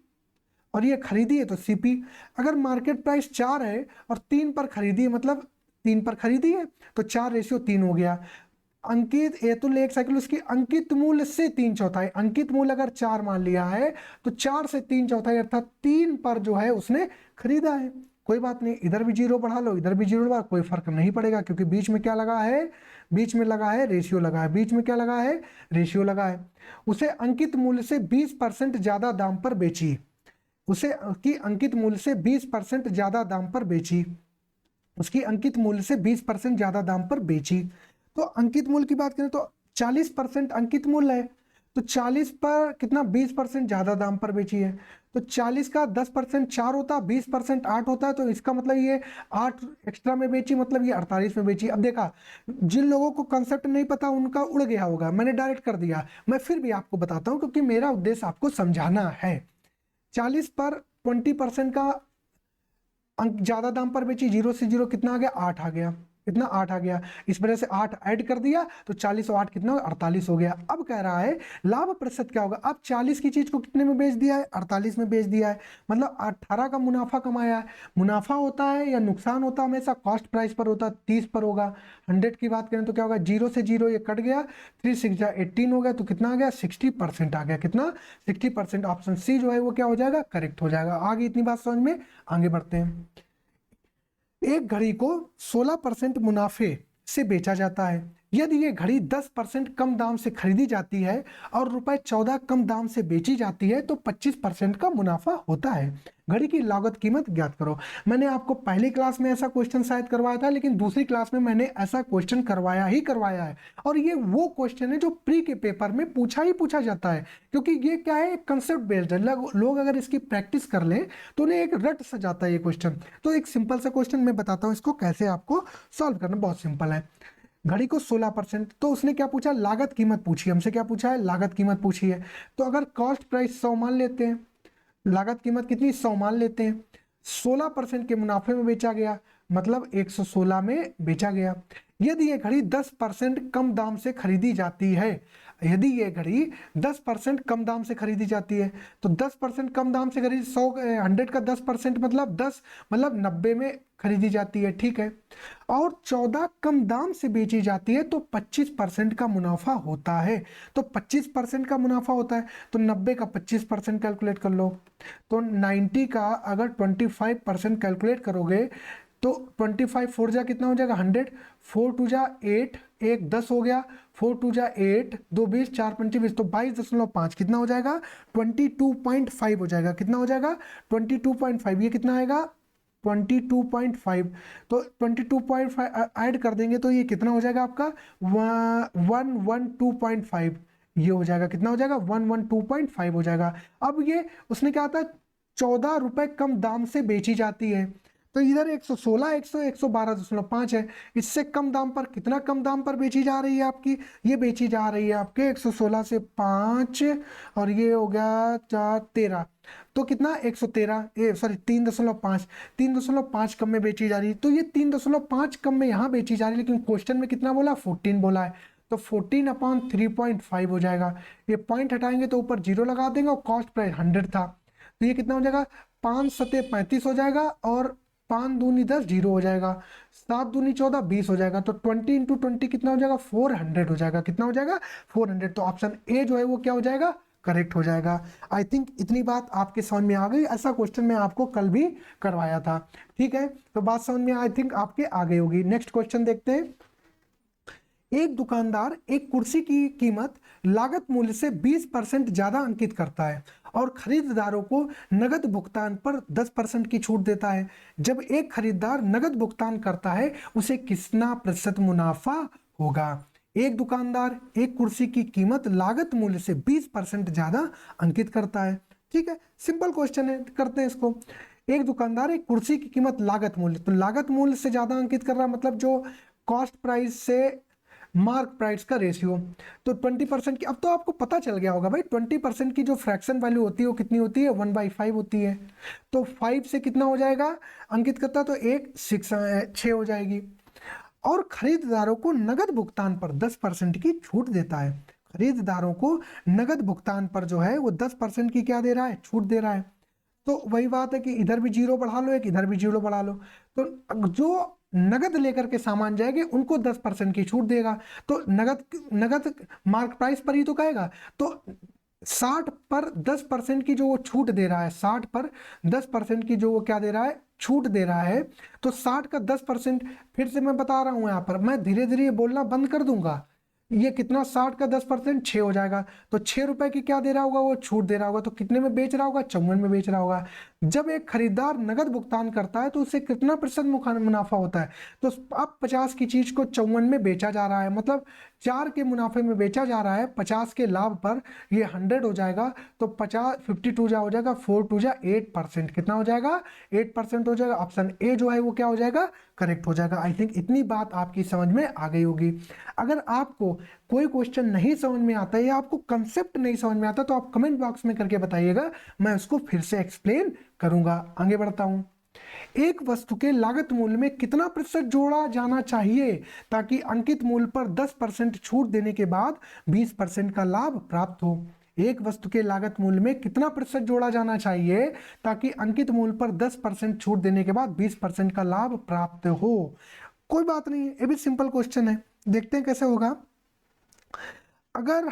और ये खरीदी है तो सीपी। अगर मार्केट प्राइस 4 है और 3 पर खरीदी है, मतलब 3 पर खरीदी है तो 4:3 हो गया। अंकित एतुल एक साइकिल, उसकी अंकित मूल्य से 3/4, अंकित मूल्य अगर 4 मान लिया है तो 4 से 3/4 अर्थात 3 पर जो है उसने खरीदा है। कोई बात नहीं, इधर भी 0 बढ़ा लो, इधर भी 0 बढ़ा, कोई फर्क नहीं पड़ेगा, क्योंकि बीच में क्या लगा है, बीच में लगा है रेशियो लगा है, बीच में क्या लगा है, रेशियो लगा है। उसे अंकित मूल्य से 20% ज्यादा दाम पर बेची, उसे की अंकित मूल्य से 20% ज्यादा दाम पर बेची, उसकी अंकित मूल्य से 20% ज्यादा दाम पर बेची। तो अंकित मूल्य की बात करें तो 40% अंकित मूल्य है, तो 40 पर कितना, 20% ज्यादा दाम पर बेची है। तो 40 का 10% 4 होता है, 20% 8 होता है, तो इसका मतलब ये 8 एक्स्ट्रा में बेची, मतलब ये 48 में बेची। अब देखा, जिन लोगों को कंसेप्ट नहीं पता उनका उड़ गया होगा, मैंने डायरेक्ट कर दिया, मैं फिर भी आपको बताता हूँ क्योंकि मेरा उद्देश्य आपको समझाना है। 40 पर 20% का अंक ज्यादा दाम पर बेची, 0 से 0 कितना आ गया, 8 आ गया, कितना, 8 आ गया। इस वजह से 8 ऐड कर दिया तो 40 और 8 कितना, 48 हो गया। अब कह रहा है लाभ प्रतिशत क्या होगा। अब 40 की चीज को कितने में बेच दिया है, 48 में बेच दिया है, मतलब 18 का मुनाफा कमाया है। मुनाफा होता है या नुकसान होता है हमेशा कॉस्ट प्राइस पर होता है, 30 पर होगा। 100 की बात करें तो क्या होगा, 0 से 0 ये कट गया, 3 6 जा 18 हो गया, तो कितना आ गया, 60% आ गया, कितना, 60%। ऑप्शन सी जो है वो क्या हो जाएगा, करेक्ट हो जाएगा। आगे इतनी बात समझ में, आगे बढ़ते हैं। एक घड़ी को 16% मुनाफे से बेचा जाता है। यदि ये घड़ी 10% कम दाम से खरीदी जाती है और ₹14 कम दाम से बेची जाती है तो 25% का मुनाफा होता है। घड़ी की लागत कीमत ज्ञात करो। मैंने आपको पहली क्लास में ऐसा क्वेश्चन शायद करवाया था, लेकिन दूसरी क्लास में मैंने ऐसा क्वेश्चन करवाया है। और ये वो क्वेश्चन है जो प्री के पेपर में पूछा जाता है, क्योंकि ये क्या है, कंसेप्ट बेस्ड है। लोग अगर इसकी प्रैक्टिस कर लें तो उन्हें एक रट सा जाता है ये क्वेश्चन। तो एक सिंपल सा क्वेश्चन मैं बताता हूँ, इसको कैसे आपको सॉल्व करना, बहुत सिंपल है। घड़ी को 16%, तो उसने क्या पूछा, लागत कीमत पूछी, हमसे क्या पूछा है, लागत कीमत पूछी है। तो अगर कॉस्ट प्राइस 100 मान लेते हैं, लागत कीमत कितनी, 100 मान लेते हैं, 16% के मुनाफे में बेचा गया, मतलब 116 में बेचा गया। यदि ये घड़ी 10% कम दाम से खरीदी जाती है, यदि ये घड़ी 10% कम दाम से खरीदी जाती है, तो 10% कम दाम से खरीदी, 100 का 10% मतलब 10, मतलब 90 में खरीदी जाती है, ठीक है। और 14 कम दाम से बेची जाती है तो 25% का मुनाफा होता है। तो 25% का मुनाफा होता है, तो 90 का 25% कैलकुलेट कर लो। तो 90 का अगर 25% कैलकुलेट करोगे तो 25 4 जा कितना हो जाएगा, 100, 4 2 जा 8, 1 10 हो गया, 4 2 जा 8, 2 20, 4 5 20, तो 22.5 कितना हो जाएगा, 22.5 हो जाएगा, कितना हो जाएगा, 22.5। ये कितना आएगा, 22.5। तो 22.5 ऐड कर देंगे तो ये कितना हो जाएगा आपका, 112.5। ये हो जाएगा, कितना हो जाएगा, 112.5 हो जाएगा। अब ये उसने क्या था, 14 रुपए कम दाम से बेची जाती है, तो इधर 116, 112.5 है। इससे कम दाम पर, कितना कम दाम पर बेची जा रही है आपकी, ये बेची जा रही है आपके 116 से 5, और ये हो गया 13, तो कितना 113, सॉरी 3.5, 3.5 कम में बेची जा रही है। तो ये 3.5 कम में यहाँ बेची जा रही है, लेकिन क्वेश्चन में कितना बोला, 14 बोला है, तो 14/3.5 हो जाएगा। ये पॉइंट हटाएंगे तो ऊपर 0 लगा देंगे, और कॉस्ट प्राइस 100 था, तो ये कितना हो जाएगा, 5 सते 35 हो जाएगा, और 5 दूनी 10, 0 हो जाएगा, 7 दूनी 14, 20 हो जाएगा। तो 20 × 20 कितना हो जाएगा, 400 हो जाएगा, कितना हो जाएगा, 400। तो ऑप्शन ए जो है वो क्या हो जाएगा, करेक्ट हो जाएगा। आई थिंक इतनी बात आपके समझ में आ गई। ऐसा क्वेश्चन मैं आपको कल भी करवाया था, ठीक है। तो बात समझ में आई थिंक आपके आ गई होगी। नेक्स्ट क्वेश्चन देखते हैं। एक दुकानदार एक कुर्सी की कीमत लागत मूल्य से 20% ज्यादा अंकित करता है और खरीदारों को नगद भुगतान पर 10% की छूट देता है। जब एक खरीदार नगद भुगतान करता है उसे कितना प्रतिशत मुनाफा होगा। एक दुकानदार एक कुर्सी की कीमत लागत मूल्य से 20% ज्यादा अंकित करता है, ठीक है। सिंपल क्वेश्चन है, करते हैं इसको। एक दुकानदार एक कुर्सी की कीमत लागत मूल्य, तो लागत मूल्य से ज्यादा अंकित कर रहा है, मतलब जो कॉस्ट प्राइस से मार्क प्राइस का रेशियो। तो 20% की, अब तो आपको पता चल गया होगा भाई, 20% की जो फ्रैक्शन वैल्यू होती है वो कितनी होती है, 1/5 होती है। तो 5 से कितना हो जाएगा अंकित करता, तो 6 हो जाएगी। और खरीदारों को नगद भुगतान पर 10% की छूट देता है। खरीदारों को नगद भुगतान पर जो है वो 10% की क्या दे रहा है, छूट दे रहा है। तो वही बात है कि इधर भी 0 बढ़ा लो, एक इधर भी 0 बढ़ा लो। तो जो नगद लेकर के सामान जाएंगे उनको 10% की छूट देगा। तो नगद नगद मार्क प्राइस पर ही तो कहेगा। तो 60 पर 10% की जो वो छूट दे रहा है, 60 पर 10% की जो वो क्या दे रहा है, छूट दे रहा है, तो 60 का 10%, फिर से मैं बता रहा हूं यहां पर, मैं धीरे धीरे बोलना बंद कर दूंगा। ये कितना, 60 का 10% 6 हो जाएगा। तो 6 रुपए की क्या दे रहा होगा, वो छूट दे रहा होगा। तो कितने में बेच रहा होगा, 54 में बेच रहा होगा। जब एक खरीदार नगद भुगतान करता है तो उसे कितना प्रतिशत मुनाफा होता है, तो अब 50 की चीज को 54 में बेचा जा रहा है, मतलब 4 के मुनाफे में बेचा जा रहा है, 50 के लाभ पर ये 100 हो जाएगा। तो 50 52 जा हो जाएगा, 4 2 जा 8%, कितना हो जाएगा, 8% हो जाएगा। ऑप्शन ए जो है वो क्या हो जाएगा, करेक्ट हो जाएगा। आई थिंक इतनी बात आपकी समझ में आ गई होगी। अगर आपको कोई क्वेश्चन नहीं समझ में आता है या आपको कंसेप्ट नहीं समझ में आता तो आप कमेंट बॉक्स में करके बताइएगा, मैं उसको फिर से एक्सप्लेन करूंगा। आगे बढ़ता हूं। एक वस्तु के लागत मूल्य में कितना प्रतिशत जोड़ा जाना चाहिए ताकि अंकित मूल्य पर 10% छूट देने के बाद 20% का लाभ प्राप्त हो। एक वस्तु के लागत मूल्य में कितना प्रतिशत जोड़ा जाना चाहिए ताकि अंकित मूल्य पर 10% छूट देने के बाद 20% का लाभ प्राप्त हो। कोई बात नहीं, ये भी सिंपल क्वेश्चन है, देखते हैं कैसे होगा। अगर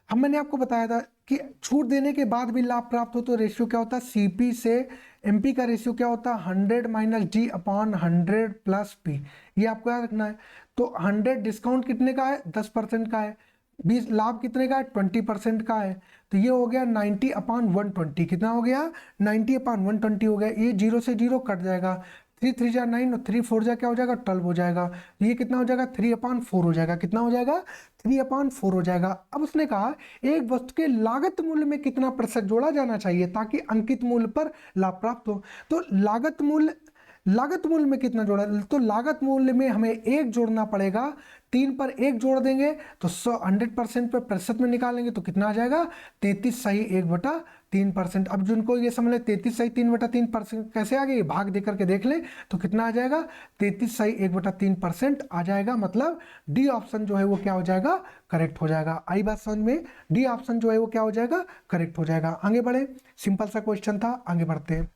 मैंने आपको बताया था कि छूट देने के बाद भी लाभ प्राप्त हो तो रेशियो क्या होता है, सीपी से एमपी का रेशियो क्या होता है, 100 minus D upon 100 plus P. ये आपको याद रखना है। तो 100 डिस्काउंट कितने का है, 10% का है। 20 लाभ कितने का है, 20% का है। तो ये हो गया 90 अपॉन 120, कितना हो गया, 90 अपॉन 120 हो गया। ये 0 से 0 कट जाएगा, 3 3 जा 9 और 3 4 जा क्या हो जाएगा, 12 हो जाएगा। तो ये कितना हो जाएगा, 3/4 हो जाएगा। कितना हो जाएगा, 3/4 हो जाएगा। अब उसने कहा एक वस्तु के लागत मूल्य में कितना प्रतिशत जोड़ा जाना चाहिए ताकि अंकित मूल्य पर लाभ प्राप्त हो। तो लागत मूल्य में कितना जोड़ा, तो लागत मूल्य में हमें 1 जोड़ना पड़ेगा। 3 पर 1 जोड़ देंगे तो 100% पे प्रतिशत में निकालेंगे तो कितना आ जाएगा, 33 सही 1/3%। अब जिनको ये समझ ले 33 सही 3/3% कैसे आ गए, भाग दे करके देख ले तो कितना आ जाएगा, 33 सही 1/3% आ जाएगा। मतलब डी ऑप्शन जो है वो क्या हो जाएगा, करेक्ट हो जाएगा। आई बात समझ में, डी ऑप्शन जो है वो क्या हो जाएगा, करेक्ट हो जाएगा। आगे बढ़े, सिंपल सा क्वेश्चन था, आगे बढ़ते हैं।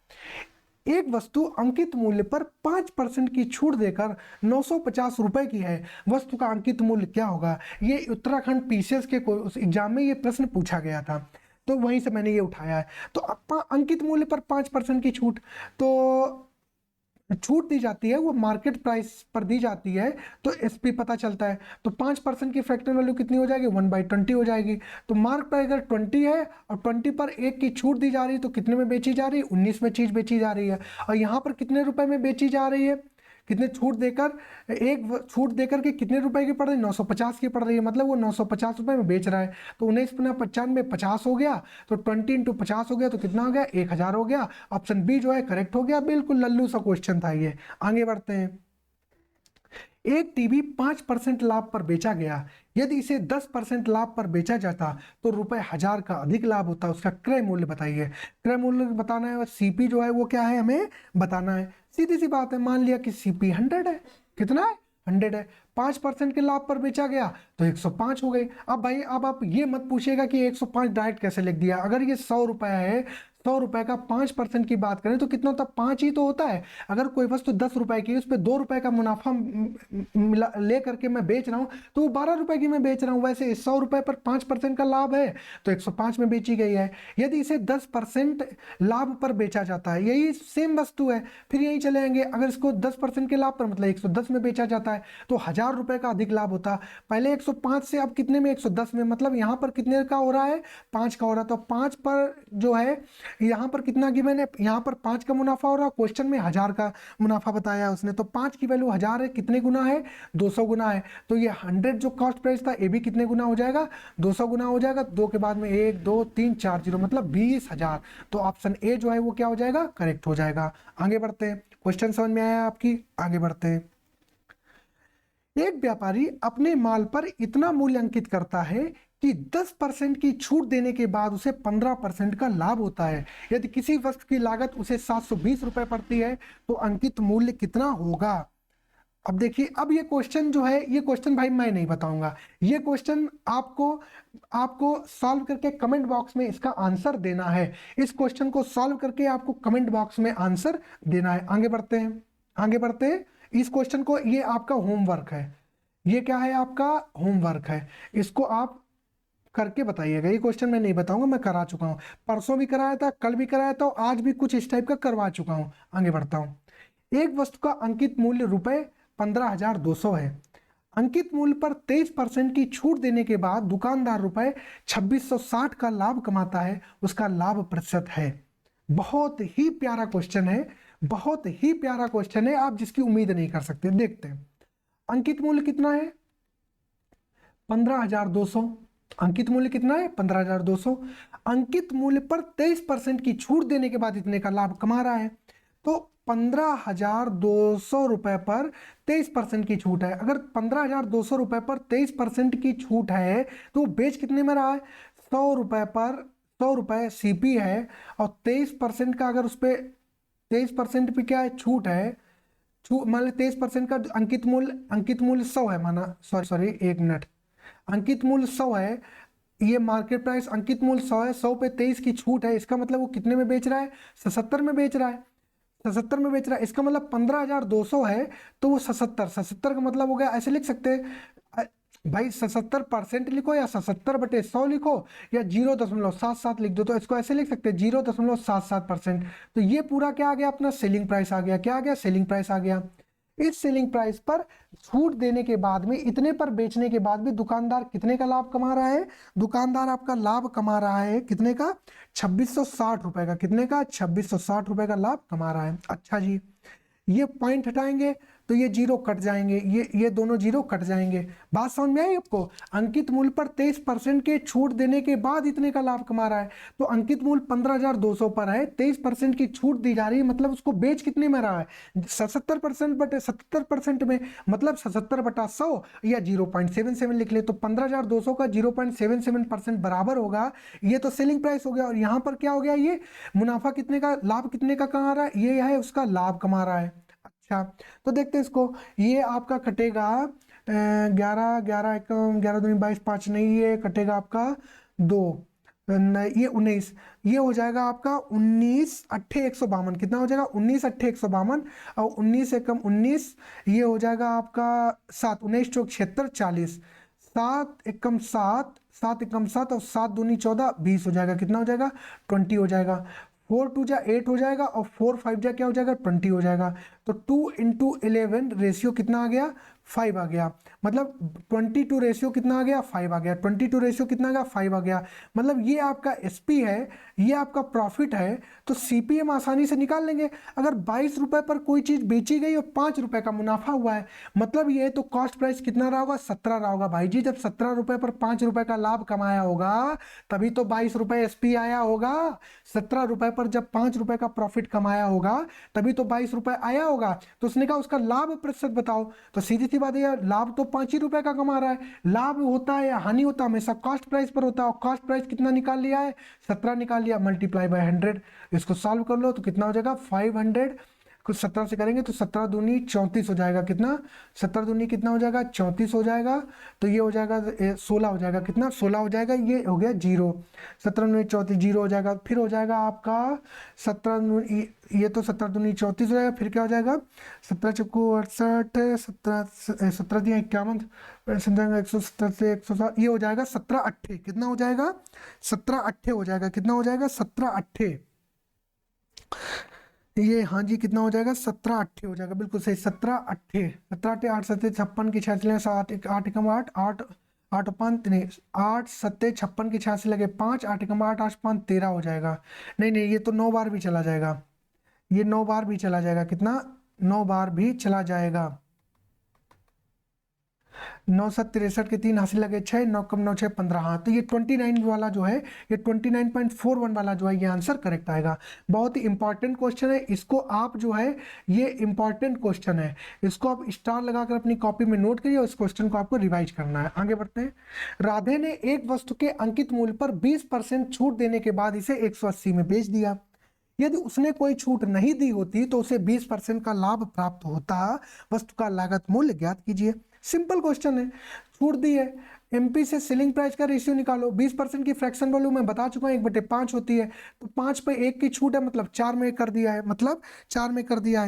एक वस्तु अंकित मूल्य पर 5% की छूट देकर 950 रुपए की है, वस्तु का अंकित मूल्य क्या होगा। ये उत्तराखंड पीसीएस के उस एग्जाम में ये प्रश्न पूछा गया था, तो वहीं से मैंने ये उठाया है। तो अंकित मूल्य पर 5% की छूट, तो छूट दी जाती है वो मार्केट प्राइस पर दी जाती है, तो एसपी पता चलता है। तो 5% की फैक्टर वैल्यू कितनी हो जाएगी, 1/20 हो जाएगी। तो मार्क प्राइस अगर 20 है और 20 पर 1 की छूट दी जा रही है तो कितने में बेची जा रही है, 19 में चीज बेची जा रही है। और यहाँ पर कितने रुपए में बेची जा रही है, कितने छूट देकर, छूट देकर के कितने रुपए की पड़ रही है, 950 की पड़ रही है। मतलब वो 950 रुपए में बेच रहा है। तो 19×95 50 हो गया, तो 20×50 हो गया, तो कितना हो गया, 1000 हो गया। ऑप्शन बी जो है करेक्ट हो गया। बिल्कुल लल्लू सा क्वेश्चन था ये। आगे बढ़ते हैं। एक टीवी 5% लाभ पर बेचा गया, यदि इसे 10% लाभ पर बेचा जाता तो ₹1000 का अधिक लाभ होता। उसका क्रय मूल्य बताइए। क्रय मूल्य बताना है और सीपी जो है वो क्या है हमें बताना है। सीधी सी बात है, मान लिया कि सीपी 100 है, कितना है, 100 है। 5% के लाभ पर बेचा गया तो 105 हो गई। अब भाई अब आप ये मत पूछिएगा कि 105 डायरेक्ट कैसे लिख दिया। अगर ये 100 रुपए है, 100 रुपए का 5% की बात करें तो कितना होता है, 5 ही तो होता है। अगर कोई वस्तु 10 रुपए की, उस पर 2 रुपए का मुनाफा ले करके मैं बेच रहा हूँ तो वो 12 रुपए की मैं बेच रहा हूँ। वैसे 100 रुपए पर 5% का लाभ है तो 105 में बेची गई है। यदि इसे 10% लाभ पर बेचा जाता है, यही सेम वस्तु है, फिर यही चले आएंगे। अगर इसको 10% के लाभ पर मतलब 110 में बेचा जाता है तो 1000 रुपए का अधिक लाभ होता। पहले 105 से अब कितने में, 110 में, मतलब यहाँ पर कितने का हो रहा है, 5 का हो रहा है। तो 5 पर जो है यहाँ पर कितना गिवन है, यहाँ पर 5 का मुनाफा हो रहा है, क्वेश्चन में 1000 का मुनाफा बताया उसने। तो 5 की वैल्यू 1000 है, कितने गुना है, 200 गुना है। तो ये 100 जो कॉस्ट प्राइस था ये भी कितने गुना हो जाएगा, 200 गुना हो जाएगा। 2 के बाद में 1 2 3 4 0 मतलब 20,000। तो ऑप्शन ए जो है वो क्या हो जाएगा, करेक्ट हो जाएगा। आगे बढ़ते हैं, क्वेश्चन समझ में आया आपकी, आगे बढ़ते हैं। एक व्यापारी अपने माल पर इतना मूल्य अंकित करता है कि 10% की छूट देने के बाद उसे 15% का लाभ होता है। यदि किसी वस्तु की लागत उसे 720 रुपए पड़ती है तो अंकित मूल्य कितना होगा। अब देखिए, अब ये क्वेश्चन जो है, ये क्वेश्चन भाई मैं नहीं बताऊंगा, ये क्वेश्चन आपको सॉल्व करके कमेंट बॉक्स में इसका आंसर देना है। इस क्वेश्चन को सॉल्व करके आपको कमेंट बॉक्स में आंसर देना है। आगे बढ़ते हैं, आगे बढ़ते हैं। इस क्वेश्चन को, ये आपका होमवर्क है, ये क्या है आपका होमवर्क है, इसको आप करके बताइएगा। ये क्वेश्चन मैं नहीं बताऊंगा, मैं करा चुका हूँ, परसों भी कराया था, कल भी कराया था, आज भी कुछ इस टाइप का करवा चुका हूँ। आगे बढ़ता हूँ। एक वस्तु का अंकित मूल्य रुपए 15,200 है। अंकित मूल्य पर 23% की छूट देने के बाद दुकानदार रुपए 2660 का लाभ कमाता है, उसका लाभ प्रतिशत है। बहुत ही प्यारा क्वेश्चन है, बहुत ही प्यारा क्वेश्चन है, आप जिसकी उम्मीद नहीं कर सकते। देखते हैं अंकित मूल्य कितना है, 15,200। अंकित मूल्य कितना है, 15,200। अंकित मूल्य पर 23% की छूट देने के बाद इतने का लाभ कमा रहा है। तो 15,200 रुपए पर 23% की छूट है। अगर 15,200 रुपए पर 23% की छूट है तो वो बेच कितने में रहा है, 100 रुपए पर, 100 रुपए सीपी है, और 23% का अगर उस पर 23% पे क्या है, छूट है, मान लो 23% का अंकित मूल्य 100 है, माना सॉरी एक मिनट, अंकित मूल्य 100 है, ये मार्केट प्राइस अंकित मूल्य 100 है, 100 पे 23 की छूट है, इसका मतलब वो कितने में बेच रहा है, 77 में बेच रहा है, 77 में बेच रहा है। इसका मतलब 15,200 है तो वो 77 का मतलब हो गया, ऐसे लिख सकते हैं भाई 77% लिखो या 77/100 लिखो या 0.77 लिख दो, तो इसको ऐसे लिख सकते हैं 0.77%। तो ये पूरा क्या आ गया, अपना सेलिंग प्राइस आ गया। क्या आ गया, सेलिंग प्राइस आ गया। इस सेलिंग प्राइस पर छूट देने के बाद में, इतने पर बेचने के बाद भी दुकानदार कितने का लाभ कमा रहा है, दुकानदार आपका लाभ कमा रहा है कितने का, 2660 रुपए का। कितने का, 2660 रुपए का लाभ कमा रहा है। अच्छा जी, ये पॉइंट हटाएंगे तो ये जीरो कट जाएंगे, ये दोनों जीरो कट जाएंगे। बात समझ में आई आपको। अंकित मूल्य पर 23% के छूट देने के बाद इतने का लाभ कमा रहा है, तो अंकित मूल्य 15,200 पर है, 23% की छूट दी जा रही है, मतलब उसको बेच कितने में रहा है, 77% में, मतलब 77/100 या 0.77 लिख ले, तो 15,200 का 0.77% बराबर होगा, ये तो सेलिंग प्राइस हो गया। और यहाँ पर क्या हो गया, ये मुनाफा कितने का, लाभ कितने का कमा रहा है, ये है उसका लाभ कमा रहा है। अच्छा, तो देखते हैं इसको, ये आपका कटेगा 11 11 11 दूनी 22 5 नहीं, ये कटेगा आपका 2, ये 19, ये हो जाएगा आपका 19 अट्ठे 152। कितना हो जाएगा, 19 अट्ठे 152, और 19 एकम 19, ये हो जाएगा आपका 7, 19 चौक 76 40, 7 एकम 7, 7 एकम 7, और 7 दूनी 14 20 हो जाएगा। कितना हो जाएगा, 20 हो जाएगा। 4 2 जा 8 हो जाएगा, और 4 5 जा क्या हो जाएगा, 20 हो जाएगा। तो 2 × 11 रेशियो कितना आ गया, 5 आ गया। मतलब 22 रेशियो कितना आ गया, 5 आ गया। 22 रेशियो कितना आ गया, 5 आ गया। मतलब ये आपका एसपी है, ये आपका प्रॉफिट है, तो सीपीएम आसानी से निकाल लेंगे। अगर 22 रुपए पर कोई चीज बेची गई और 5 रुपए का मुनाफा हुआ है, मतलब ये तो कॉस्ट प्राइस कितना रहा होगा, 17 रहा होगा। भाई जी, जब 17 रुपए पर 5 रुपए का लाभ कमाया होगा तभी तो 22 रुपए एसपी आया होगा। 17 रुपए पर जब 5 रुपए का प्रॉफिट कमाया होगा तभी तो 22 रुपए आया होगा। तो उसने कहा उसका लाभ प्रतिशत बताओ, तो सीधी सी बात है, लाभ तो 5 ही रुपए का कमा रहा है। लाभ होता है या हानि होता है, हमेशा कॉस्ट प्राइस पर होता है। और कॉस्ट प्राइस कितना निकाल लिया है, 17 निकाल लिया, मल्टीप्लाई बाय 100। इसको सॉल्व कर लो तो कितना हो जाएगा, 500 कुछ 17 से करेंगे तो 17 दूनी 34 हो जाएगा। कितना, 17 दूनी कितना हो जाएगा, 34 हो जाएगा। तो ये हो जाएगा 16 हो जाएगा। कितना, 16 हो जाएगा। ये हो गया जीरो, 17 दूनी 34 जीरो हो जाएगा। फिर हो जाएगा आपका 17, ये तो 17 दूनी 34 हो जाएगा। फिर क्या हो जाएगा, 17 चौको 68, 17 दिया 51, 170 से 160, ये हो जाएगा 17 अट्ठे। कितना हो जाएगा, 17 अट्ठे हो जाएगा। कितना हो जाएगा, 17 अट्ठे। ये हाँ जी, कितना हो जाएगा, 17 अट्ठे हो जाएगा। बिल्कुल सही, 17 अट्ठे, 17 अट्ठे 8 सत्ते 56 की 86 लगे 7 8 एकम 8 8 8 5 नहीं 8 सत्ते 56 की 86 लगे 5 8 एकम 8 8 5 13 हो जाएगा। नहीं नहीं, ये तो 9 बार भी चला जाएगा, ये 9 बार भी चला जाएगा। कितना, 9 बार भी चला जाएगा। 9 7 63 के 3 हासिल लगे 6, 9 कम 9 6 15। हाँ, तो ये 29 वाला जो है, ये 29.41 वाला जो है, ये आंसर करेक्ट आएगा। बहुत ही इंपॉर्टेंट क्वेश्चन है, इसको आप जो है, ये इंपॉर्टेंट क्वेश्चन है, इसको आप स्टार लगाकर अपनी कॉपी में नोट करिए और इस क्वेश्चन को आपको रिवाइज करना है। आगे बढ़ते हैं। राधे ने एक वस्तु के अंकित मूल्य पर 20% छूट देने के बाद इसे 180 में बेच दिया। यदि उसने कोई छूट नहीं दी होती तो उसे 20% का लाभ प्राप्त होता। वस्तु का लागत मूल्य ज्ञात कीजिए। सिंपल क्वेश्चन है, छूट दी है, एमपी से सेलिंग प्राइस का रेशियो निकालो। 20% की फ्रैक्शन वैल्यू मैं बता चुका हूँ 1/5 होती है, तो 5 पे 1 की छूट है, मतलब 4 में कर दिया है, मतलब 4 में कर दिया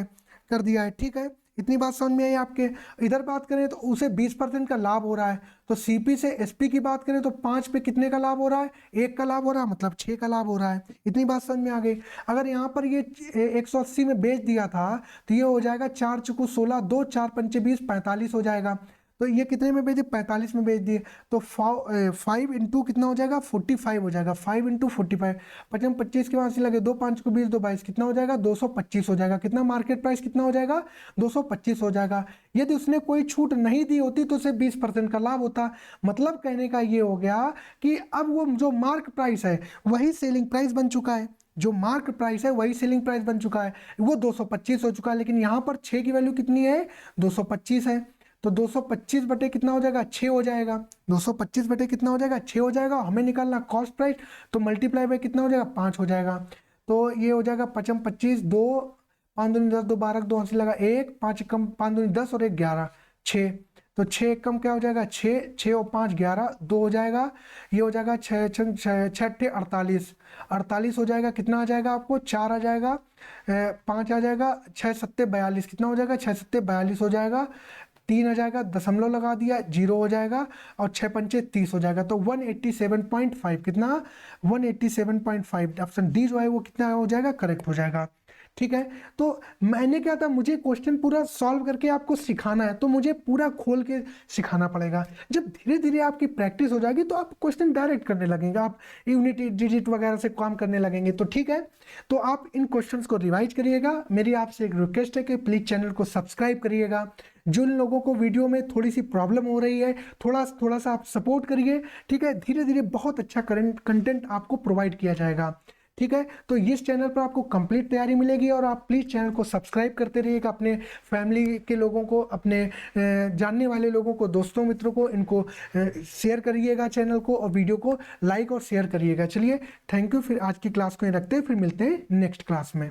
है, ठीक है। इतनी बात समझ में आई आपके। इधर बात करें तो उसे 20% का लाभ हो रहा है, तो सीपी से एसपी की बात करें तो 5 पे कितने का लाभ हो रहा है, 1 का लाभ हो रहा है, मतलब 6 का लाभ हो रहा है। इतनी बात समझ में आ गई। अगर यहाँ पर ये 180 में बेच दिया था तो ये हो जाएगा 4 चुकू 16, 2 4 पंचे 20, 45 हो जाएगा। तो ये कितने में बेच दिए, 45 में बेच दिए, तो 5 इंटू कितना हो जाएगा, 45 हो जाएगा। 5 इंटू 45, 55 25 के वहाँ से लगे, 2 5 को 20, 2 22, कितना हो जाएगा, 225 हो जाएगा। कितना मार्केट प्राइस कितना हो जाएगा, 225 हो जाएगा। यदि उसने कोई छूट नहीं दी होती तो उसे 20% का लाभ होता। मतलब कहने का ये हो गया कि अब वो जो मार्क प्राइस है वही सेलिंग प्राइस बन चुका है, जो मार्क प्राइस है वही सेलिंग प्राइस बन चुका है, वो 225 हो चुका है। लेकिन यहाँ पर 6 की वैल्यू कितनी है, 225 है, तो 225 बटे कितना हो जाएगा, 6 हो जाएगा। 225 बटे कितना हो जाएगा, 6 हो जाएगा। हमें निकालना कॉस्ट प्राइस, तो मल्टीप्लाई बाय कितना हो जाएगा, 5 हो जाएगा। तो ये हो जाएगा 55 25, 2 5 दूनी 10, 2 12, 2 80 लगा 1, 5 कम 5 दूनी 10 और 1 11, 6। तो 6 कम क्या हो जाएगा, 6 6 और 5 11, 2 हो जाएगा। ये हो जाएगा 6 6 48, 48 हो जाएगा। कितना आ जाएगा आपको, 4 आ जाएगा, 5 आ जाएगा, 6 7 42, कितना हो जाएगा, 6 7 42 हो जाएगा। 3 आ जाएगा, दशमलव लगा दिया, 0 हो जाएगा, और 6 पंचे 30 हो जाएगा। तो 187.5, कितना, 187.5, ऑप्शन डी जो है वो कितना हो जाएगा, करेक्ट हो जाएगा। ठीक है, तो मैंने क्या था, मुझे क्वेश्चन पूरा सॉल्व करके आपको सिखाना है, तो मुझे पूरा खोल के सिखाना पड़ेगा। जब धीरे धीरे आपकी प्रैक्टिस हो जाएगी तो आप क्वेश्चन डायरेक्ट करने लगेंगे, आप यूनिट डिजिट वगैरह से काम करने लगेंगे। तो ठीक है, तो आप इन क्वेश्चंस को रिवाइज करिएगा। मेरी आपसे एक रिक्वेस्ट है कि प्लीज़ चैनल को सब्सक्राइब करिएगा। जिन लोगों को वीडियो में थोड़ी सी प्रॉब्लम हो रही है, थोड़ा सा आप सपोर्ट करिए। ठीक है, धीरे धीरे बहुत अच्छा कंटेंट आपको प्रोवाइड किया जाएगा। ठीक है, तो इस चैनल पर आपको कंप्लीट तैयारी मिलेगी, और आप प्लीज़ चैनल को सब्सक्राइब करते रहिएगा। अपने फैमिली के लोगों को, अपने जानने वाले लोगों को, दोस्तों मित्रों को, इनको शेयर करिएगा चैनल को, और वीडियो को लाइक और शेयर करिएगा। चलिए, थैंक यू। फिर आज की क्लास को ही रखते हैं, फिर मिलते हैं नेक्स्ट क्लास में।